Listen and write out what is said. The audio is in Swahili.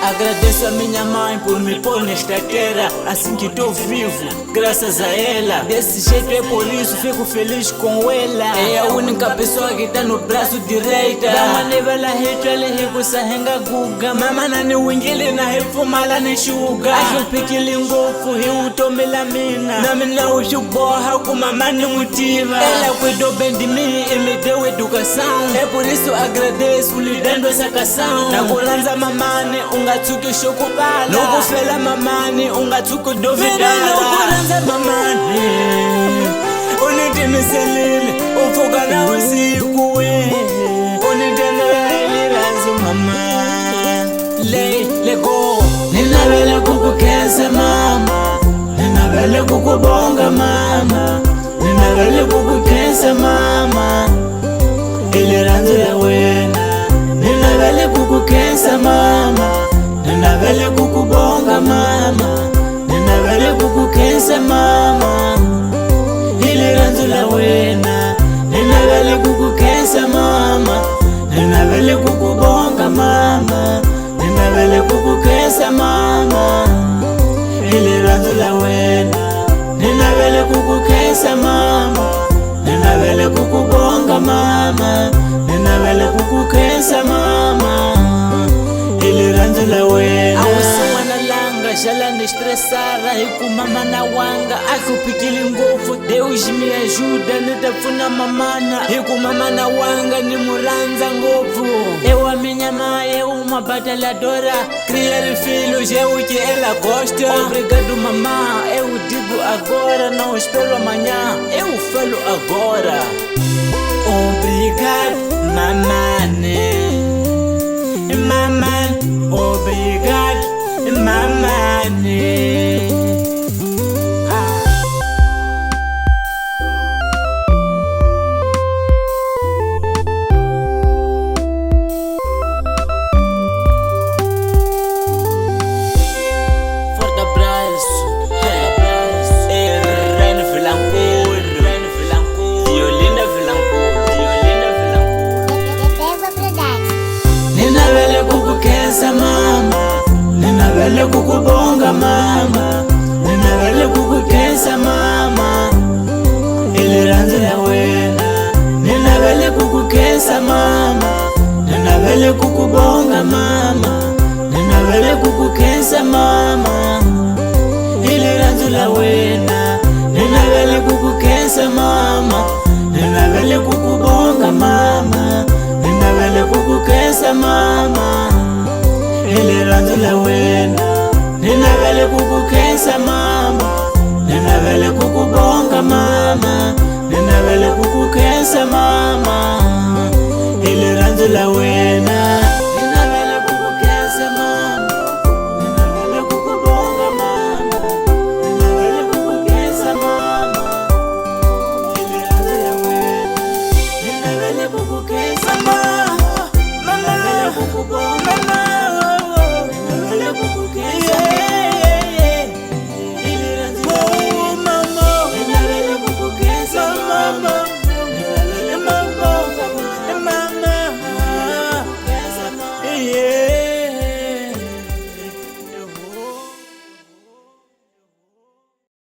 Agradeço a minha mãe por me pôr nesta terra, assim que estou vivo, graças a ela. Desse jeito é por isso fico feliz com ela. É a única pessoa que tá no braço direito. Dama nevela hitu ali hiku sahenga guga. Mama nani wingili na hifu mala ni shuga. Ahi pikili ngofu hiu tomila mina. Nami na ushuboha kumama ni mutiva. Ela kuido bendi mi imidewe educação. É por isso agradeço lidando essa canção. Na kulanza mamani ungatsuki shokubala. Nokufela mamani ungatsuki dovidala. Nokulanza mamani unitimiselile ufuka na usiku we. Let go. Ninavele kukukesa mama, ninavele kukubonga mama, ninavele kukukesa mama, ili ranzo ya wena. Ninavele kukukesa mama, ninavele kukubonga mama, ninavele kukukesa mama, ili ranzo la wena. Ninavele kukukesa mama, ninavele kukubonga mama, ninavele kukukesa mama, ili ranzo la wena. Ninavele kukukesa mama, ninavele kukubonga mama, ninavele kukukesa mama, ili ranzo la wena. Awusiwana langa jala ni stressara hiku mama na wanga. Akupikili ngofu Deus me ajuda nitafuna mamana. Hiku mama na wanga ni muranza ngofu. Ewa minha mãe é uma batalhadora. Criar filhos é o que ela gosta. Obrigado mamã, eu digo agora, não espero amanhã, eu falo agora. Obrigado mamãe, mamãe, obrigado mamãe. Ninavele kukukesa mama, ninavele kukubonga mama, ninavele kukukesa mama, ili ranzo ya wena. Ninavele kukukesa mama, ninavele kukubonga mama, ninavele kukukesa mama, ili ranzo la wena. Ninavele kukukesa mama, ninavele kukubonga mama, ninavele kukukesa mama, ili ranzo la wena. Ninavele kukukesa mama, ninavele kukubonga mama, ninavele kukukesa mama, ili ranzo la wena.